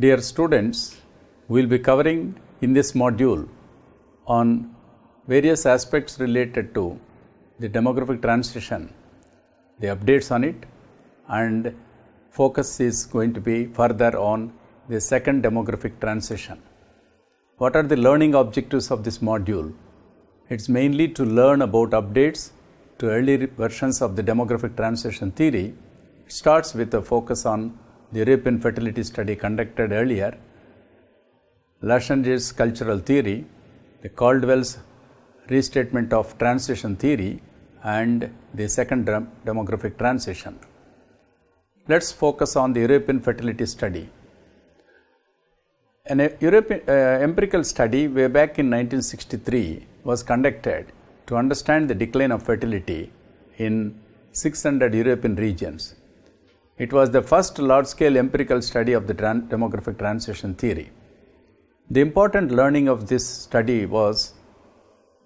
Dear students, we will be covering in this module on various aspects related to the demographic transition, the updates on it, and focus is going to be further on the second demographic transition. What are the learning objectives of this module? It's mainly to learn about updates to early versions of the demographic transition theory. It starts with a focus on the European fertility study conducted earlier, Lassange's cultural theory, the Caldwell's restatement of transition theory, and the second demographic transition. Let's focus on the European fertility study. An European empirical study way back in 1963 was conducted to understand the decline of fertility in 600 European regions. It was the first large-scale empirical study of the demographic transition theory. The important learning of this study was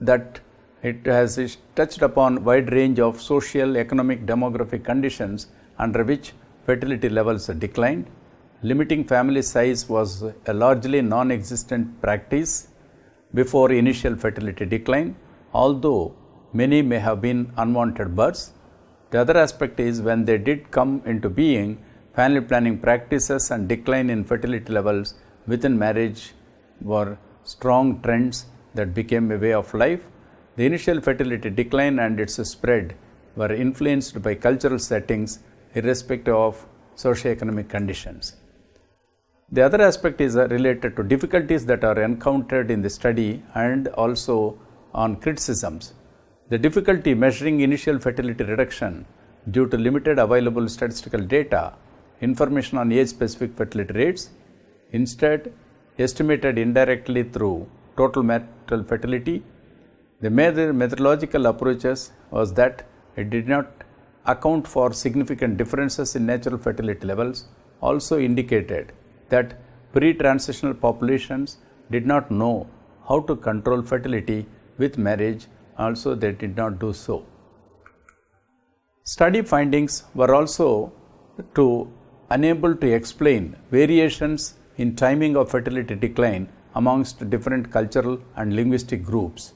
that it has touched upon a wide range of social, economic, demographic conditions under which fertility levels declined. Limiting family size was a largely non-existent practice before initial fertility decline, although many may have been unwanted births. The other aspect is when they did come into being, family planning practices and decline in fertility levels within marriage were strong trends that became a way of life. The initial fertility decline and its spread were influenced by cultural settings irrespective of socioeconomic conditions. The other aspect is related to difficulties that are encountered in the study and also on criticisms. The difficulty measuring initial fertility reduction due to limited available statistical data, information on age-specific fertility rates, instead estimated indirectly through total marital fertility. The methodological approaches was that it did not account for significant differences in natural fertility levels, also indicated that pre-transitional populations did not know how to control fertility with marriage, also they did not do so. Study findings were also unable to explain variations in timing of fertility decline amongst different cultural and linguistic groups.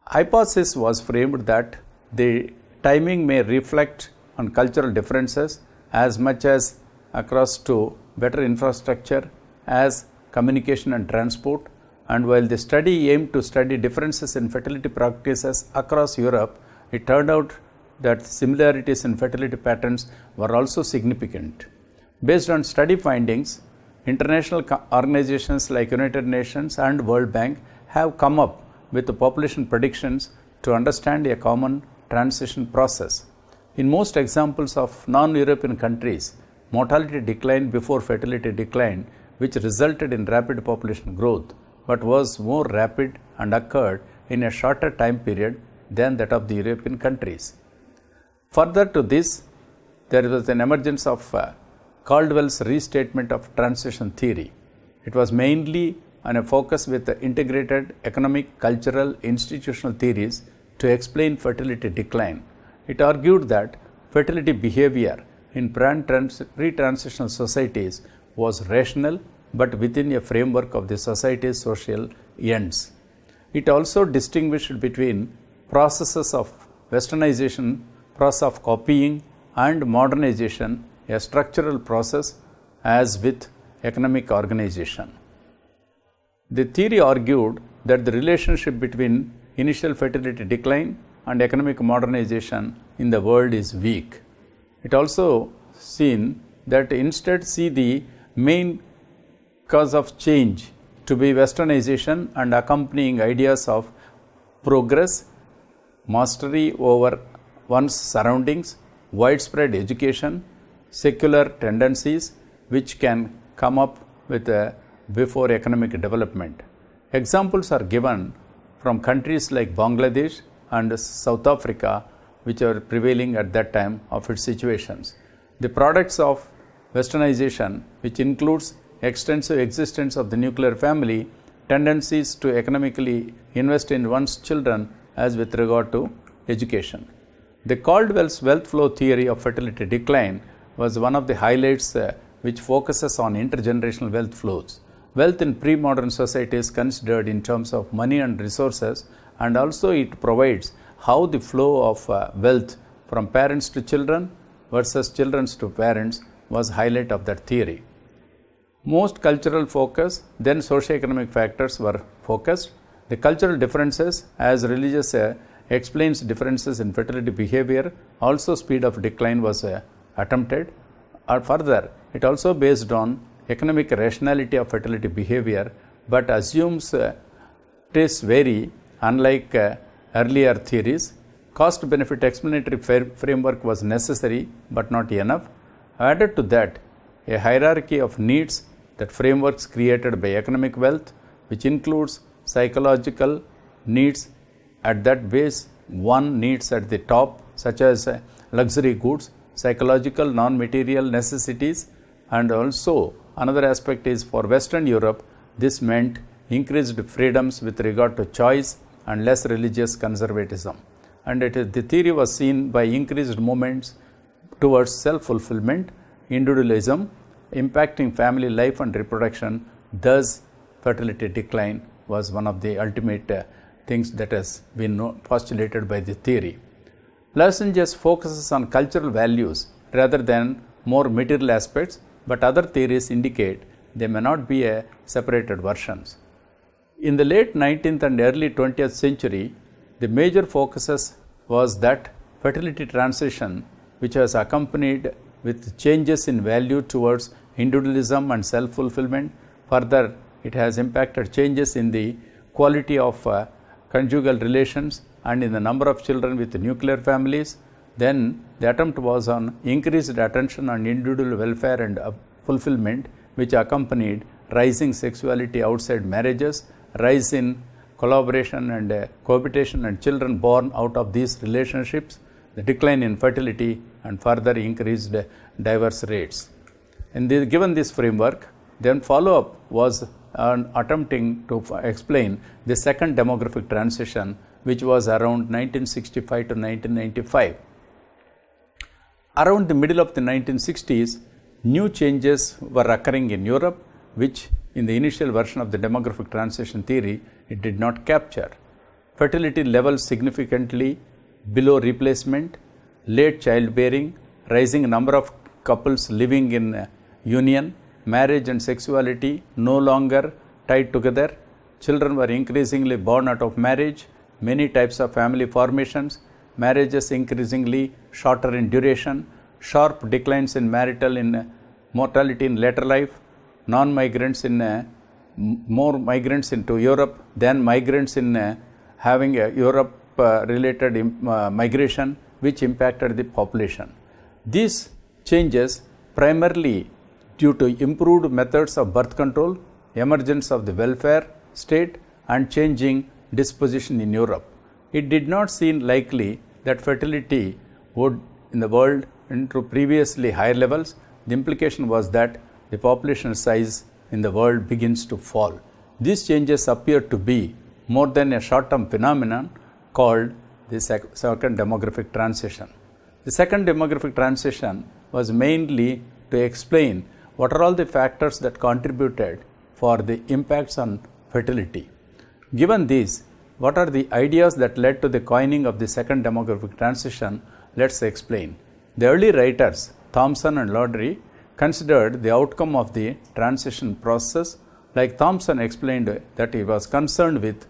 Hypothesis was framed that the timing may reflect on cultural differences as much as across to better infrastructure as communication and transport, and while the study aimed to study differences in fertility practices across Europe, it turned out that similarities in fertility patterns were also significant. Based on study findings, international organizations like United Nations and World Bank have come up with the population predictions to understand a common transition process. In most examples of non-European countries, mortality declined before fertility declined, which resulted in rapid population growth, but was more rapid and occurred in a shorter time period than that of the European countries. Further to this, there was an emergence of Caldwell's restatement of transition theory. It was mainly on a focus with the integrated economic, cultural, institutional theories to explain fertility decline. It argued that fertility behavior in pre-transitional societies was rational but within a framework of the society's social ends. It also distinguished between processes of westernization, process of copying, and modernization, a structural process, as with economic organization. The theory argued that the relationship between initial fertility decline and economic modernization in the world is weak. It also seen that instead see the main cause of change to be westernization and accompanying ideas of progress, mastery over one's surroundings, widespread education, secular tendencies which can come up with before economic development. Examples are given from countries like Bangladesh and South Africa, which are prevailing at that time of its situations. The products of westernization, which includes extensive existence of the nuclear family, tendencies to economically invest in one's children as with regard to education. The Caldwell's wealth flow theory of fertility decline was one of the highlights which focuses on intergenerational wealth flows. Wealth in pre-modern society is considered in terms of money and resources, and also it provides how the flow of wealth from parents to children versus children to parents was highlight of that theory. Most cultural focus, then socioeconomic factors were focused. The cultural differences, as religious explains differences in fertility behavior, also speed of decline was attempted. Or further, it also based on economic rationality of fertility behavior, but assumes tastes vary unlike earlier theories. Cost benefit explanatory framework was necessary but not enough. Added to that, a hierarchy of needs that frameworks created by economic wealth, which includes psychological needs at that base, one needs at the top, such as luxury goods, psychological non-material necessities, and also another aspect is for Western Europe, this meant increased freedoms with regard to choice and less religious conservatism. And the theory was seen by increased movements towards self-fulfillment, individualism, impacting family life and reproduction. Thus, fertility decline was one of the ultimate things that has been postulated by the theory. Lassinger's focuses on cultural values rather than more material aspects, but other theories indicate they may not be separated versions. In the late 19th and early 20th century, the major focuses was that fertility transition, which was accompanied with changes in value towards individualism and self-fulfillment. Further, it has impacted changes in the quality of conjugal relations and in the number of children with nuclear families. Then the attempt was on increased attention on individual welfare and fulfillment, which accompanied rising sexuality outside marriages, rise in collaboration and cohabitation and children born out of these relationships, the decline in fertility, and further increased divorce rates. Given this framework, then follow-up was attempting to explain the second demographic transition, which was around 1965 to 1995. Around the middle of the 1960s, new changes were occurring in Europe, which in the initial version of the demographic transition theory, it did not capture. Fertility levels significantly below replacement, late childbearing, rising number of couples living in union, marriage and sexuality no longer tied together, children were increasingly born out of marriage, many types of family formations, marriages increasingly shorter in duration, sharp declines in marital in mortality in later life, non-migrants in more migrants into Europe than migrants in having a Europe related migration, which impacted the population. These changes primarily due to improved methods of birth control, emergence of the welfare state, and changing disposition in Europe. It did not seem likely that fertility would in the world into previously higher levels. The implication was that the population size in the world begins to fall. These changes appear to be more than a short-term phenomenon called the second demographic transition. The second demographic transition was mainly to explain what are all the factors that contributed for the impacts on fertility. Given these, what are the ideas that led to the coining of the second demographic transition? Let's explain. The early writers, Thomson and Lowry, considered the outcome of the transition process. Like Thomson explained that he was concerned with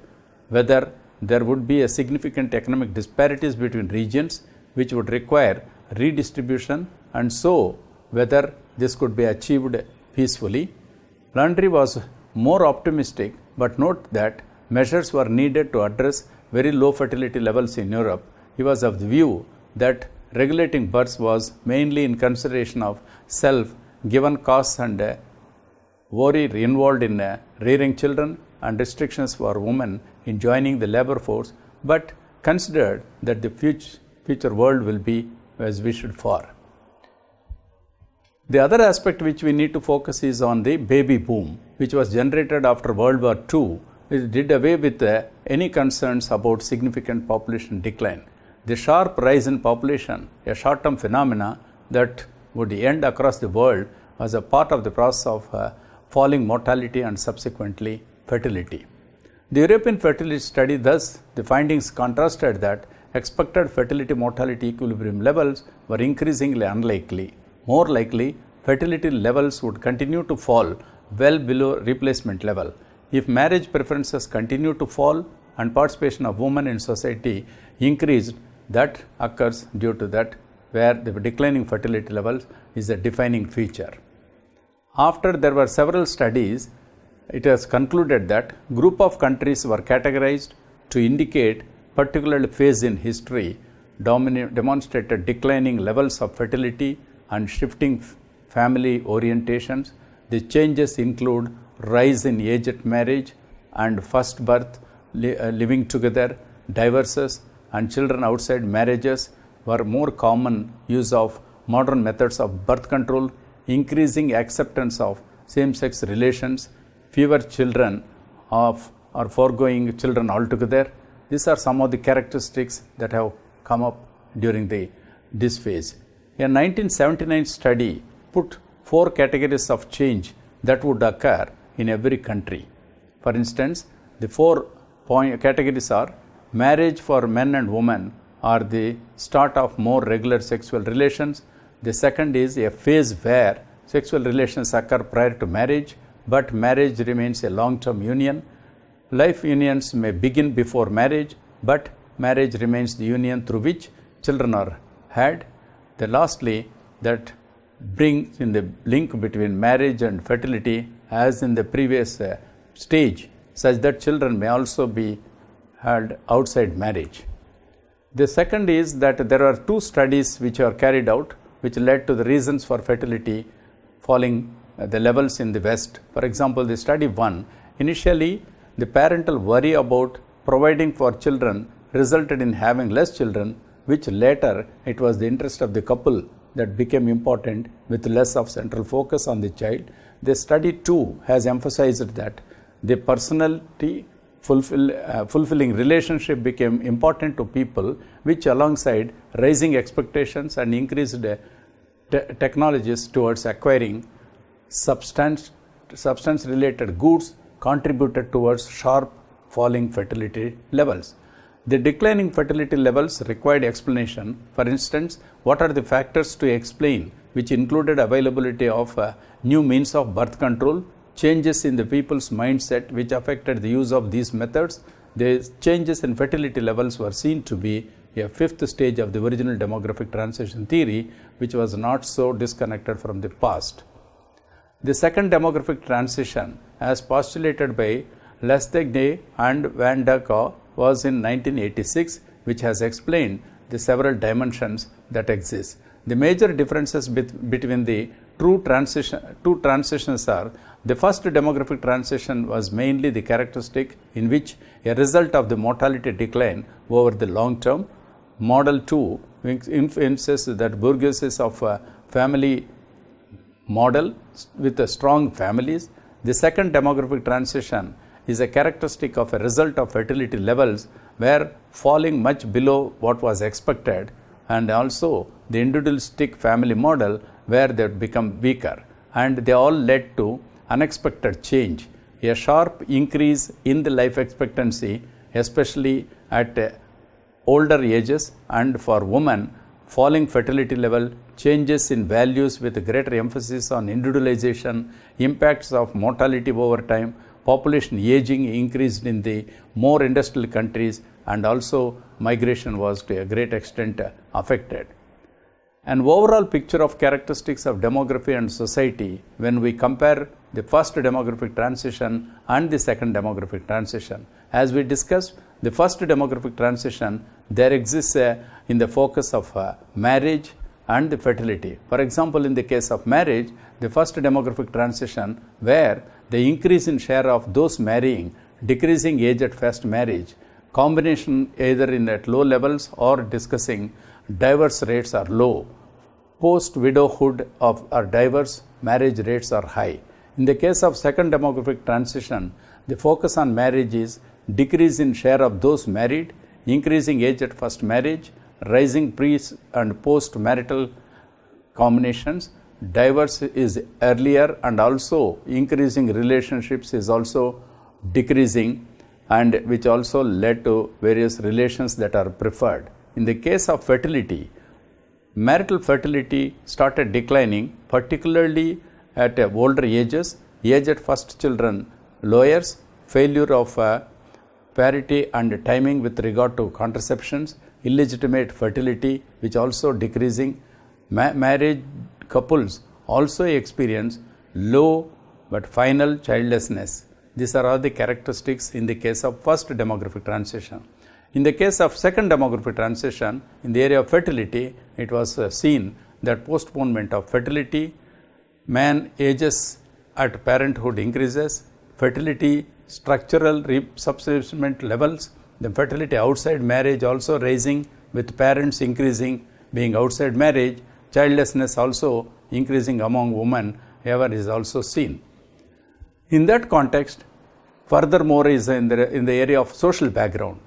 whether there would be a significant economic disparities between regions which would require redistribution, and so whether this could be achieved peacefully. Landry was more optimistic, but note that measures were needed to address very low fertility levels in Europe. He was of the view that regulating births was mainly in consideration of self, given costs and worry involved in rearing children and restrictions for women in joining the labor force, but considered that the future world will be as we should for. The other aspect which we need to focus is on the baby boom, which was generated after World War II. It did away with any concerns about significant population decline. The sharp rise in population, a short-term phenomena that would end across the world, was a part of the process of falling mortality and subsequently fertility. The European fertility study, thus, the findings contrasted that expected fertility mortality equilibrium levels were increasingly unlikely. More likely, fertility levels would continue to fall well below replacement level. If marriage preferences continue to fall and participation of women in society increased, that occurs due to that where the declining fertility levels is a defining feature. After there were several studies, it has concluded that group of countries were categorized to indicate particular phase in history demonstrated declining levels of fertility and shifting family orientations. The changes include rise in age at marriage and first birth, living together, divorces, and children outside marriages were more common use of modern methods of birth control, increasing acceptance of same-sex relations, fewer children or foregoing children altogether. These are some of the characteristics that have come up during this phase. A 1979 study put 4 categories of change that would occur in every country. For instance, the 4 categories are: marriage for men and women are the start of more regular sexual relations. The second is a phase where sexual relations occur prior to marriage, but marriage remains a long-term union. Life unions may begin before marriage, but marriage remains the union through which children are had. Lastly, that brings in the link between marriage and fertility as in the previous stage, such that children may also be had outside marriage. The second is that there are 2 studies which are carried out which led to the reasons for fertility falling the levels in the West. For example, the study 1, initially the parental worry about providing for children resulted in having less children, which later it was the interest of the couple that became important with less of central focus on the child. The study 2 has emphasized that the personality fulfilling relationship became important to people, which alongside rising expectations and increased technologies towards acquiring substance related goods contributed towards sharp falling fertility levels. The declining fertility levels required explanation. For instance, what are the factors to explain, which included availability of new means of birth control, changes in the people's mindset which affected the use of these methods. The changes in fertility levels were seen to be a 5th stage of the original demographic transition theory, which was not so disconnected from the past. The second demographic transition, as postulated by Lestegné and Van der Koe, was in 1986, which has explained the several dimensions that exist. The major differences between the two transitions are: the first demographic transition was mainly the characteristic in which a result of the mortality decline over the long term. Model 2 influences that bourgeoisies of family model with strong families. The second demographic transition is a characteristic of a result of fertility levels were falling much below what was expected, and also the individualistic family model where they become weaker, and they all led to unexpected change, a sharp increase in the life expectancy, especially at older ages, and for women, falling fertility level, changes in values with greater emphasis on individualization, impacts of mortality over time, population aging increased in the more industrial countries, and also migration was to a great extent affected. An overall picture of characteristics of demography and society when we compare the first demographic transition and the second demographic transition. As we discussed, the first demographic transition, there exists in the focus of marriage and the fertility. For example, in the case of marriage, the first demographic transition where the increase in share of those marrying, decreasing age at first marriage, combination either in at low levels or discussing divorce rates are low, post-widowhood or divorce marriage rates are high. In the case of second demographic transition, the focus on marriage is decrease in share of those married, increasing age at first marriage, rising pre and post marital combinations, divorce is earlier, and also increasing relationships is also decreasing, and which also led to various relations that are preferred. In the case of fertility, marital fertility started declining, particularly at older ages. Age at first children lowers, failure of parity and timing with regard to contraceptions, illegitimate fertility, which also decreasing. Married couples also experience low but final childlessness. These are all the characteristics in the case of first demographic transition. In the case of second demographic transition, in the area of fertility, it was seen that postponement of fertility, man ages at parenthood increases, fertility structural subsistence levels, the fertility outside marriage also rising with parents increasing, being outside marriage, childlessness also increasing among women ever is also seen. In that context, furthermore is in the area of social background.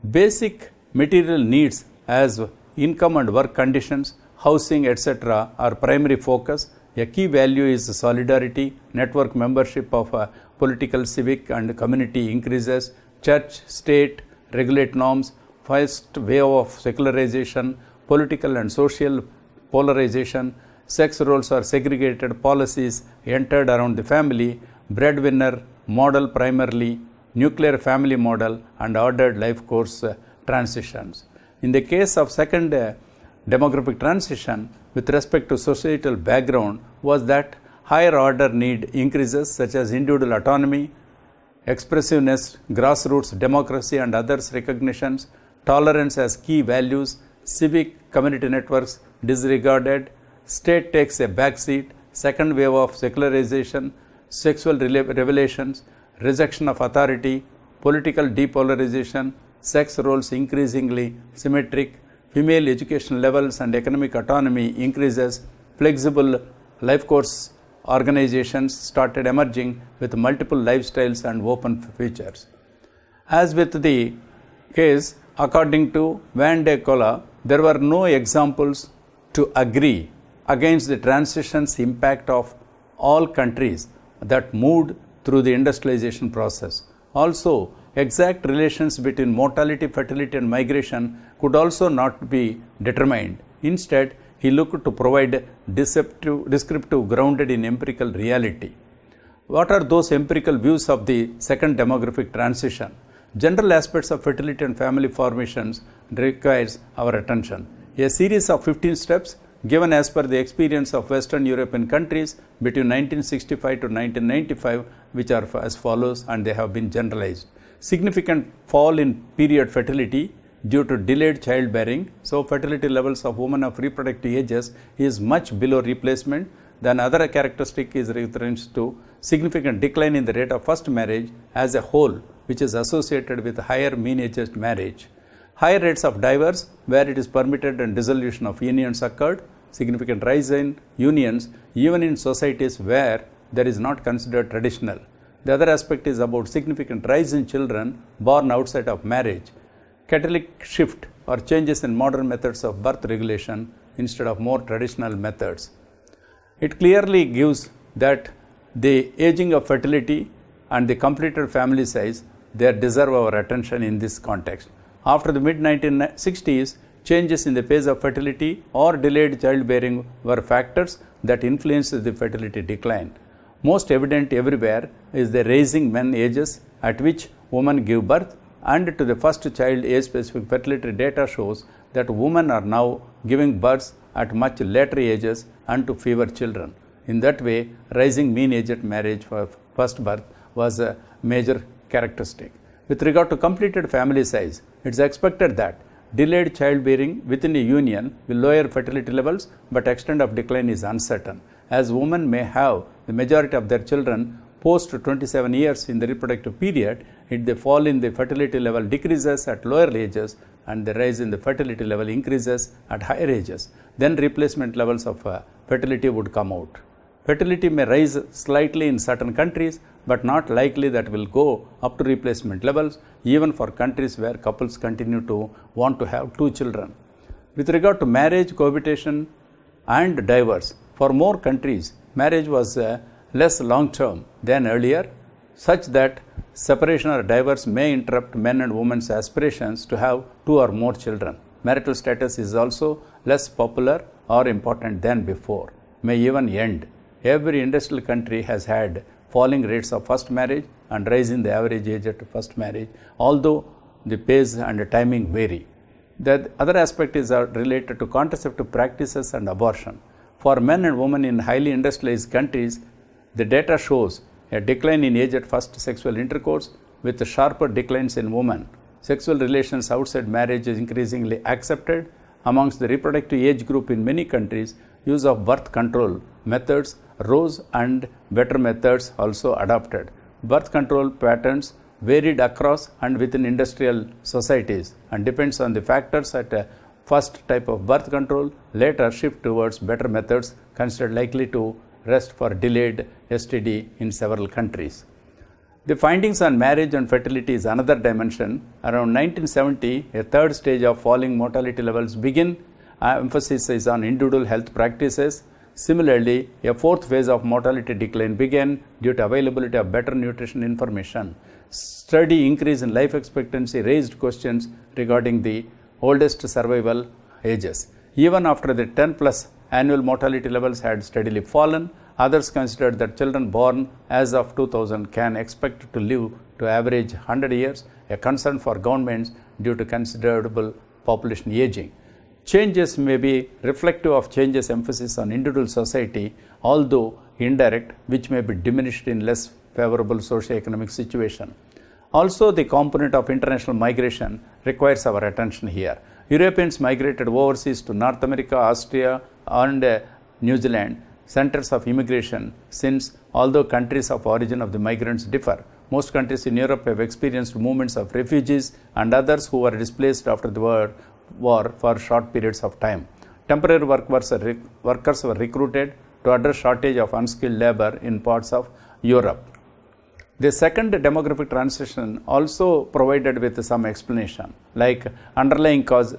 Basic material needs as income and work conditions, housing, etc. are primary focus. A key value is solidarity, network membership of political, civic and community increases, church, state, regulate norms, first wave of secularization, political and social polarization, sex roles are segregated, policies entered around the family, breadwinner model primarily, nuclear family model and ordered life course transitions. In the case of second demographic transition, with respect to societal background, was that higher order need increases such as individual autonomy, expressiveness, grassroots democracy and others recognitions, tolerance as key values, civic community networks disregarded, state takes a backseat, second wave of secularization, sexual revelations, rejection of authority, political depolarization, sex roles increasingly symmetric, female education levels and economic autonomy increases, flexible life course organizations started emerging with multiple lifestyles and open futures. As with the case, according to Van de Colla, there were no examples to agree against the transition's impact of all countries that moved through the industrialization process. Also, exact relations between mortality, fertility and migration could also not be determined. Instead, he looked to provide descriptive grounded in empirical reality. What are those empirical views of the second demographic transition? General aspects of fertility and family formations requires our attention. A series of 15 steps given as per the experience of Western European countries between 1965 to 1995, which are as follows, and they have been generalized. Significant fall in period fertility due to delayed childbearing. So, fertility levels of women of reproductive ages is much below replacement. Then other characteristic is reference to significant decline in the rate of first marriage as a whole, which is associated with higher mean aged marriage. Higher rates of divorce where it is permitted and dissolution of unions occurred. Significant rise in unions even in societies where there is not considered traditional. The other aspect is about significant rise in children born outside of marriage. Catalytic shift or changes in modern methods of birth regulation instead of more traditional methods. It clearly gives that the aging of fertility and the completed family size, they deserve our attention in this context. After the mid-1960s, changes in the pace of fertility or delayed childbearing were factors that influenced the fertility decline. Most evident everywhere is the rising men ages at which women give birth, and to the first child age-specific fertility data shows that women are now giving birth at much later ages and to fewer children. In that way, rising mean age at marriage for first birth was a major characteristic. With regard to completed family size, it is expected that delayed childbearing within a union will lower fertility levels, but extent of decline is uncertain, as women may have the majority of their children post 27 years in the reproductive period. If the fall in the fertility level decreases at lower ages and the rise in the fertility level increases at higher ages, then replacement levels of fertility would come out. Fertility may rise slightly in certain countries, but not likely that will go up to replacement levels, even for countries where couples continue to want to have 2 children. With regard to marriage, cohabitation and divorce, For more countries, marriage was less long-term than earlier, such that separation or divorce may interrupt men and women's aspirations to have two or more children. Marital status is also less popular or important than before, may even end. Every industrial country has had falling rates of first marriage and rise in the average age at first marriage, although the pace and the timing vary. The other aspect is related to contraceptive practices and abortion. For men and women in highly industrialized countries, the data shows a decline in age at first sexual intercourse with sharper declines in women. Sexual relations outside marriage is increasingly accepted. Amongst the reproductive age group in many countries, use of birth control methods rose and better methods also adopted. Birth control patterns varied across and within industrial societies and depends on the factors at a first type of birth control, later shift towards better methods considered likely to rest for delayed STD in several countries. The findings on marriage and fertility is another dimension. Around 1970, a third stage of falling mortality levels begin. Emphasis is on individual health practices. Similarly, a fourth phase of mortality decline began due to availability of better nutrition information. Steady increase in life expectancy raised questions regarding the oldest survival ages. Even after the 10 plus annual mortality levels had steadily fallen, others considered that children born as of 2000 can expect to live to average 100 years, a concern for governments due to considerable population aging. Changes may be reflective of changes emphasis on individual society, although indirect, which may be diminished in less favorable socio-economic situation. Also, the component of international migration requires our attention here. Europeans migrated overseas to North America, Australia, and New Zealand, centers of immigration, since although countries of origin of the migrants differ, most countries in Europe have experienced movements of refugees and others who were displaced after the war for short periods of time. Temporary workers were recruited to address shortage of unskilled labor in parts of Europe. The second demographic transition also provided with some explanation, like underlying cause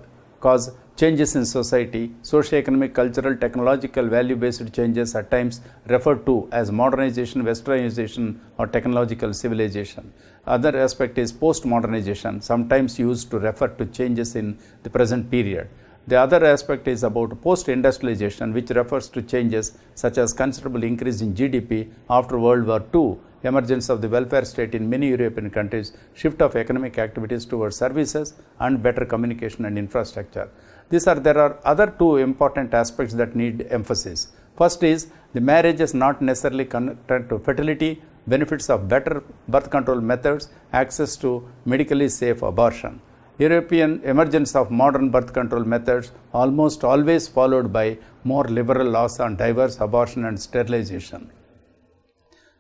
changes in society, socio-economic, cultural, technological, value-based changes at times referred to as modernization, westernization, or technological civilization. Other aspect is post-modernization, sometimes used to refer to changes in the present period. The other aspect is about post-industrialization, which refers to changes such as considerable increase in GDP after World War II, emergence of the welfare state in many European countries, shift of economic activities towards services, and better communication and infrastructure. There are other two important aspects that need emphasis. First is the marriage is not necessarily connected to fertility, benefits of better birth control methods, access to medically safe abortion. European emergence of modern birth control methods almost always followed by more liberal laws on divorce, abortion, and sterilization.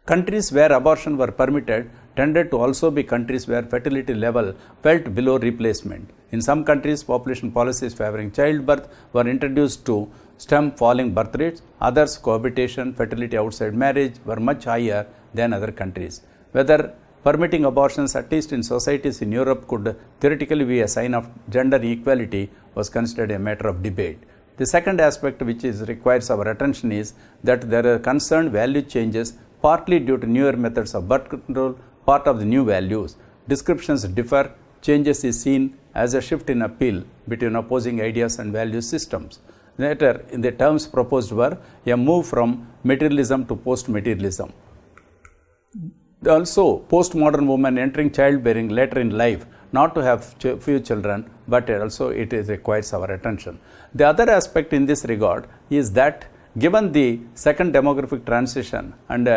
Countries where abortion were permitted tended to also be countries where fertility level felt below replacement. In some countries, population policies favoring childbirth were introduced to stem falling birth rates. Others, cohabitation, fertility outside marriage were much higher than other countries. Whether permitting abortions, at least in societies in Europe, could theoretically be a sign of gender equality was considered a matter of debate. The second aspect which requires our attention is that there are concerned value changes, partly due to newer methods of birth control, part of the new values. Descriptions differ. Changes is seen as a shift in appeal between opposing ideas and value systems. Later, in the terms proposed were a move from materialism to post-materialism. Also, postmodern women entering childbearing later in life, not to have few children, but also it requires our attention. The other aspect in this regard is that given the second demographic transition and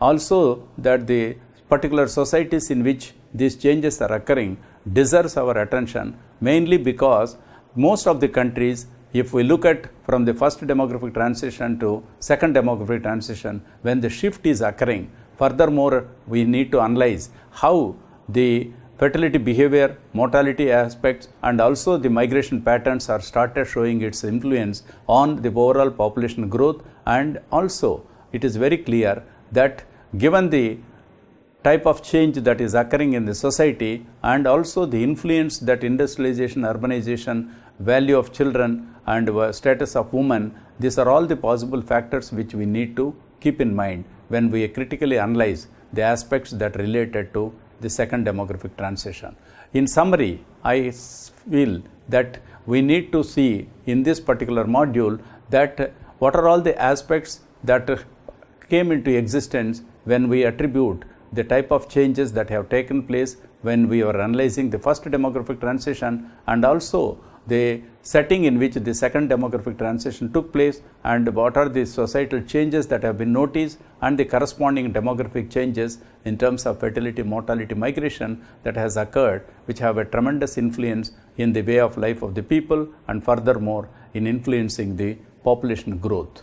also that the particular societies in which these changes are occurring deserves our attention, mainly because most of the countries, if we look at from the first demographic transition to second demographic transition, when the shift is occurring, furthermore, we need to analyze how the fertility behavior, mortality aspects, and also the migration patterns are started showing its influence on the overall population growth. And also, it is very clear that given the type of change that is occurring in the society and also the influence that industrialization, urbanization, value of children, and status of women These are all the possible factors which we need to keep in mind when we critically analyze the aspects that related to the second demographic transition. In summary, I feel that we need to see in this particular module that what are all the aspects that came into existence when we attribute the type of changes that have taken place when we were analyzing the first demographic transition, and also the setting in which the second demographic transition took place, and what are the societal changes that have been noticed and the corresponding demographic changes in terms of fertility, mortality, migration that has occurred, which have a tremendous influence in the way of life of the people and furthermore in influencing the population growth.